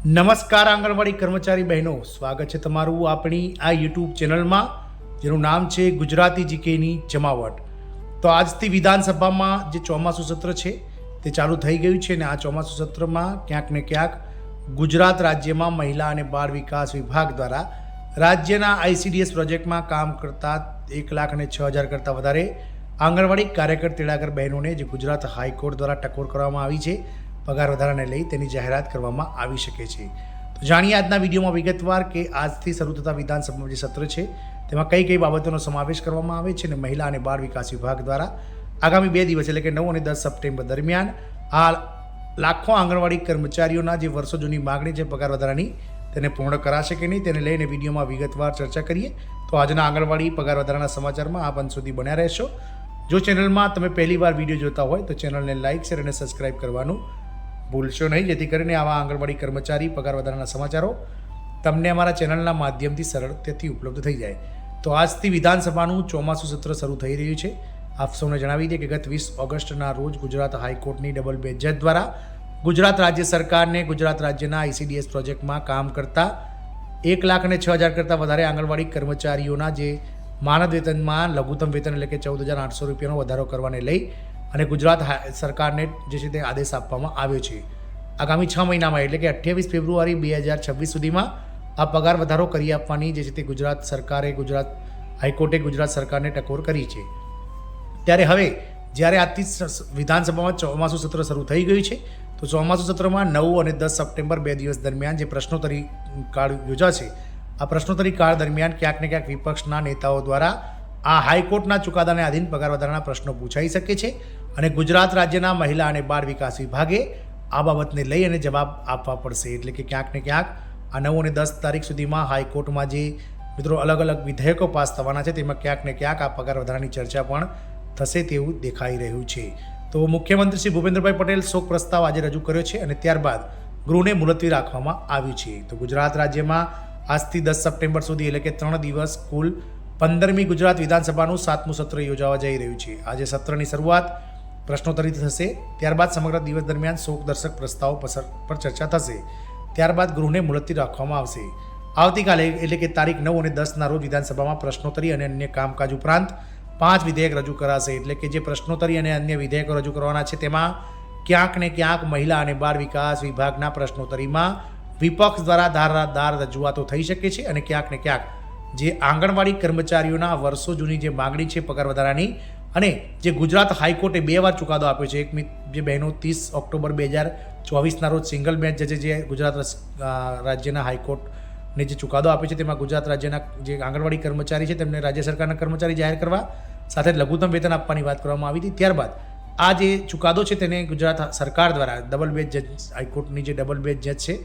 નમસ્કાર આંગણવાડી કર્મચારી બહેનો, સ્વાગત છે તમારું આપણી આ યુટ્યુબ ચેનલમાં જેનું નામ છે ગુજરાતી જીકેની જમાવટ. તો આજથી વિધાનસભામાં જે ચોમાસું સત્ર છે તે ચાલુ થઈ ગયું છે અને આ ચોમાસું સત્રમાં ક્યાંક ને ક્યાંક ગુજરાત રાજ્યમાં મહિલા અને બાળ વિકાસ વિભાગ દ્વારા રાજ્યના ICDS પ્રોજેક્ટમાં કામ કરતા 1,06,000 કરતાં વધારે આંગણવાડી કાર્યકર તેડાગર બહેનોને જે ગુજરાત હાઈકોર્ટ દ્વારા ટકોર કરવામાં આવી છે પગાર વધારાને લઈ તેની જાહેરાત કરવામાં આવી શકે છે. તો જાણીએ આજના વિડીયોમાં વિગતવાર કે આજથી શરૂ થતા વિધાનસભાનું જે સત્ર છે તેમાં કઈ કઈ બાબતોનો સમાવેશ કરવામાં આવે છે અને મહિલા અને બાળ વિકાસ વિભાગ દ્વારા આગામી 2 દિવસ એટલે કે 9 અને 10 સપ્ટેમ્બર દરમિયાન આ લાખો આંગણવાડી કર્મચારીઓના જે વર્ષો જૂની માગણી છે પગાર વધારાની તેને પૂર્ણ કરાશે કે નહીં તેને લઈને વિડીયોમાં વિગતવાર ચર્ચા કરીએ. તો આજના આંગણવાડી પગાર વધારાના સમાચારમાં આપ અંત સુધી બન્યા રહેશો. જો ચેનલમાં તમે પહેલીવાર વિડીયો જોતા હોય તો ચેનલને લાઇક શેર અને સબસ્ક્રાઇબ કરવાનું ભૂલશો નહીં, જેથી કરીને આવા આંગણવાડી કર્મચારી પગાર વધારાના સમાચારો તમને અમારા ચેનલના માધ્યમથી સરળતાથી ઉપલબ્ધ થઈ જાય. તો આજથી વિધાનસભાનું ચોમાસું સત્ર શરૂ થઈ રહ્યું છે. આપ સૌને જણાવી દઈએ કે ગત 20 ઓગસ્ટના રોજ ગુજરાત હાઈકોર્ટની ડબલ બેન્ચ જજ દ્વારા ગુજરાત રાજ્ય સરકારને ગુજરાત રાજ્યના ICDS પ્રોજેક્ટમાં કામ કરતા 1,06,000 કરતાં વધારે આંગણવાડી કર્મચારીઓના જે માનદ વેતનમાં લઘુત્તમ વેતન એટલે કે 14,800 રૂપિયાનો વધારો કરવાને લઈ અને ગુજરાત સરકારને જે છે તે આદેશ આપવામાં આવ્યો છે. આગામી 6 મહિનામાં એટલે કે 28 ફેબ્રુઆરી 2026 સુધીમાં આ પગાર વધારો કરી આપવાની જે છે તે ગુજરાત હાઈકોર્ટે ગુજરાત સરકારને ટકોર કરી છે. ત્યારે હવે જ્યારે આજથી વિધાનસભામાં ચોમાસું સત્ર શરૂ થઈ ગયું છે તો ચોમાસું સત્રમાં 9 અને 10 સપ્ટેમ્બર 2 દિવસ દરમિયાન જે પ્રશ્નોત્તરી કાળ યોજાશે આ પ્રશ્નોત્તરી કાળ દરમિયાન ક્યાંક ને ક્યાંક વિપક્ષના નેતાઓ દ્વારા આ હાઈકોર્ટના ચુકાદાને આધીન પગાર વધારાના પ્રશ્નો પૂછાઈ શકે છે અને ગુજરાત રાજ્યના મહિલા અને બાળ વિકાસ વિભાગે આ બાબતને લઈ અને જવાબ આપવા પડશે. એટલે કે ક્યાંક ને ક્યાંક આ 9 અને 10 તારીખ સુધીમાં હાઈકોર્ટમાં જે મિત્રો અલગ અલગ વિધેયકો પાસ થવાના છે તેમાં ક્યાંક ને ક્યાંક આ પગાર વધારાની ચર્ચા પણ થશે તેવું દેખાઈ રહ્યું છે. તો મુખ્યમંત્રી શ્રી ભૂપેન્દ્રભાઈ પટેલ શોક પ્રસ્તાવ આજે રજૂ કર્યો છે અને ત્યારબાદ ગૃહને મુલતવી રાખવામાં આવ્યું છે. તો ગુજરાત રાજ્યમાં આજથી 10 સપ્ટેમ્બર સુધી એટલે કે 3 દિવસ કુલ 15મી ગુજરાત વિધાનસભાનું 7મું સત્ર યોજાવા જઈ રહ્યું છે. આજે સત્રની શરૂઆત પ્રશ્નોત્તરીથી થશે, ત્યારબાદ સમગ્ર દિવસ દરમિયાન શોકદર્શક પ્રસ્તાવો પર ચર્ચા થશે, ત્યારબાદ ગૃહને મુલતવી રાખવામાં આવશે. આવતીકાલે એટલે કે તારીખ 9 અને 10ના રોજ વિધાનસભામાં પ્રશ્નોત્તરી અને અન્ય કામકાજ ઉપરાંત 5 વિધેયક રજૂ કરાશે. એટલે કે જે પ્રશ્નોત્તરી અને અન્ય વિધેયકો રજૂ કરવાના છે તેમાં ક્યાંક ને ક્યાંક મહિલા અને બાળ વિકાસ વિભાગના પ્રશ્નોત્તરીમાં વિપક્ષ દ્વારા ધારદાર રજૂઆતો થઈ શકે છે અને ક્યાંક ને ક્યાંક જે આંગણવાડી કર્મચારીઓના વર્ષો જૂની જે માગણી છે પગાર વધારાની અને જે ગુજરાત હાઈકોર્ટે 2 વાર ચુકાદો આપ્યો છે. એક જે બહેનો 30 ઓક્ટોબર 2024ના રોજ સિંગલ બેન્ચ જજે જે ગુજરાત રાજ્યના હાઈકોર્ટને જે ચુકાદો આપ્યો છે તેમાં ગુજરાત રાજ્યના જે આંગણવાડી કર્મચારી છે તેમને રાજ્ય સરકારના કર્મચારી જાહેર કરવા સાથે લઘુત્તમ વેતન આપવાની વાત કરવામાં આવી હતી. ત્યારબાદ આ જે ચુકાદો છે તેને ગુજરાત સરકાર દ્વારા ડબલ બેન્ચ જજ હાઈકોર્ટની જે ડબલ બેન્ચ જજ છે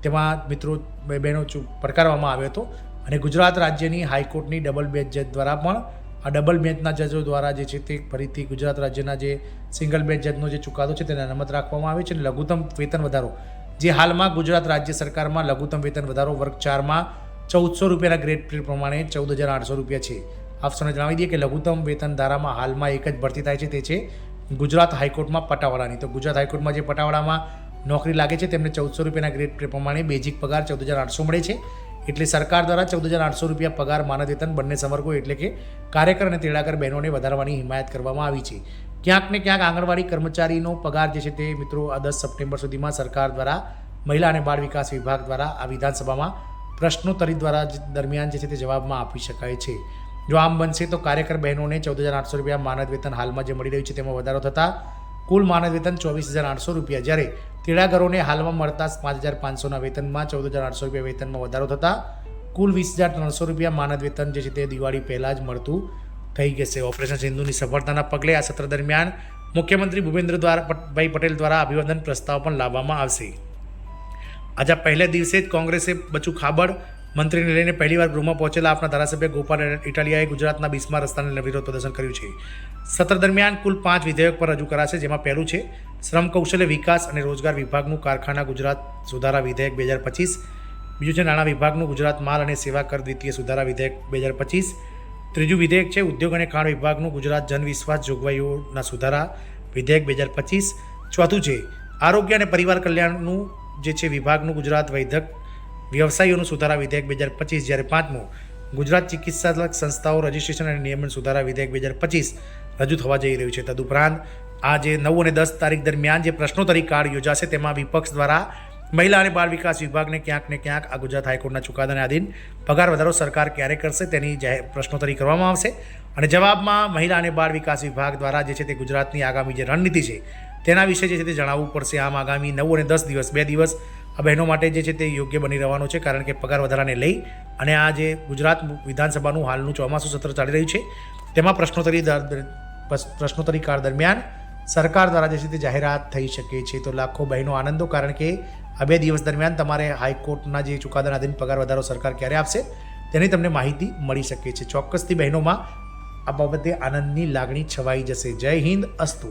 તેમાં મિત્રો બહેનો પડકારવામાં આવ્યો હતો અને ગુજરાત રાજ્યની હાઈકોર્ટની ડબલ બેન્ચ જજ દ્વારા પણ આ ડબલ બેન્ચના જજો દ્વારા જે છે તે ફરીથી ગુજરાત રાજ્યના જે સિંગલ બેન્ચ જજનો જે ચુકાદો છે તેને અનામત રાખવામાં આવે છે અને લઘુત્તમ વેતન વધારો જે હાલમાં ગુજરાત રાજ્ય સરકારમાં લઘુત્તમ વેતન વધારો વર્ગ 4માં 1,400 રૂપિયાના ગ્રેડ પે પ્રમાણે 14,800 રૂપિયા છે. આપ સૌને જણાવી દઈએ કે લઘુત્તમ વેતન ધારામાં હાલમાં એક જ ભરતી થાય છે તે છે ગુજરાત હાઈકોર્ટમાં પટાવાળાની. તો ગુજરાત હાઈકોર્ટમાં જે પટાવાળામાં નોકરી લાગે છે તેમને 1,400 રૂપિયાના ગ્રેડ પે પ્રમાણે બેઝિક પગાર 14,800 મળે છે. એટલે સરકાર દ્વારા 14,800 રૂપિયા પગાર માનદ વેતન બંને સંવર્ગો એટલે કે કાર્યકર અને તેડાગર બહેનોને વધારવાની હિમાયત કરવામાં આવી છે. ક્યાંક ને ક્યાંક આંગણવાડી કર્મચારીનો પગાર જે છે તે મિત્રો આ 10 સપ્ટેમ્બર સુધીમાં સરકાર દ્વારા મહિલા અને બાળ વિકાસ વિભાગ દ્વારા આ વિધાનસભામાં પ્રશ્નોત્તરી દ્વારા દરમિયાન જે છે તે જવાબમાં આપી શકાય છે. જો આમ બનશે તો કાર્યકર બહેનોને 14,800 રૂપિયા માનદ વેતન હાલમાં જે મળી રહ્યું છે તેમાં વધારો થતાં કુલ માનદ વેતન 24,800 રૂપિયા, જ્યારે તેડાગરોને હાલમાં મળતા 5,500ના વેતનમાં 14,800 રૂપિયા વેતનમાં વધારો થતાં કુલ 20,300 રૂપિયા માનદ વેતન જે છે તે દિવાળી પહેલાં જ મળતું થઈ જશે. ઓપરેશન સિંધુની સફળતાના પગલે આ સત્ર દરમિયાન મુખ્યમંત્રી ભૂપેન્દ્રભાઈ પટેલ દ્વારા અભિવાદન પ્રસ્તાવ પણ લાવવામાં આવશે. આજે પહેલા દિવસે જ કોંગ્રેસે બચુ ખાબડ મંત્રીને લઈને પહેલીવાર ગૃહમાં પહોંચેલા આપના ધારાસભ્ય ગોપાલ ઇટાલિયાએ ગુજરાતના 20મા રસ્તાને વિરોધ પ્રદર્શન કર્યું છે. સત્ર દરમિયાન કુલ 5 વિધેયક પર રજૂ કરાશે, જેમાં પહેલું છે શ્રમ કૌશલ્ય વિકાસ અને રોજગાર વિભાગનું કારખાના ગુજરાત સુધારા વિધેયક 2025, બીજું છે નાણાં વિભાગનું ગુજરાત માલ અને સેવા કર દ્વિતીય સુધારા વિધેયક 2025, ત્રીજું વિધેયક છે ઉદ્યોગ અને ખાણ વિભાગનું ગુજરાત જન વિશ્વાસ જોગવાઈઓના સુધારા વિધેયક 2025, ચોથું છે આરોગ્ય અને પરિવાર કલ્યાણનું જે છે વિભાગનું ગુજરાત વૈધક વ્યવસાયીઓનું સુધારા વિધેયક 2025, જ્યારે 5મું ગુજરાત ચિકિત્સાલક સંસ્થાઓ રજિસ્ટ્રેશન અને નિયમન સુધારા વિધેયક 2025 રજૂ થવા જઈ રહ્યું છે. તદુપરાંત આજે 9 અને 10 તારીખ દરમિયાન જે પ્રશ્નોત્તરી કાળ યોજાશે તેમાં વિપક્ષ દ્વારા મહિલા અને બાળ વિકાસ વિભાગને ક્યાંક ને ક્યાંક આ ગુજરાત હાઈકોર્ટના ચુકાદાને આધીન પગાર વધારો સરકાર ક્યારે કરશે તેની પ્રશ્નોત્તરી કરવામાં આવશે અને જવાબમાં મહિલા અને બાળ વિકાસ વિભાગ દ્વારા જે છે તે ગુજરાતની આગામી જે રણનીતિ છે તેના વિશે જે છે તે જણાવવું પડશે. આમ આગામી 9 અને 10 દિવસ 2 દિવસ આ બહેનો માટે જે છે તે યોગ્ય બની રહેવાનો છે, કારણ કે પગાર વધારાને લઈ અને આ જે ગુજરાત વિધાનસભાનું હાલનું ચોમાસું સત્ર ચાલી રહ્યું છે તેમાં પ્રશ્નોત્તરી કાળ દરમિયાન સરકાર દ્વારા જે છે તે જાહેરાત થઈ શકે છે. તો લાખો બહેનો આનંદો, કારણ કે આ 2 દિવસ દરમિયાન તમારે હાઈકોર્ટના જે ચુકાદાના આધીન પગાર વધારો સરકાર ક્યારે આપશે તેની તમને માહિતી મળી શકે છે. ચોક્કસથી બહેનોમાં આ બાબતે આનંદની લાગણી છવાઈ જશે. જય હિન્દ, અસ્તુ.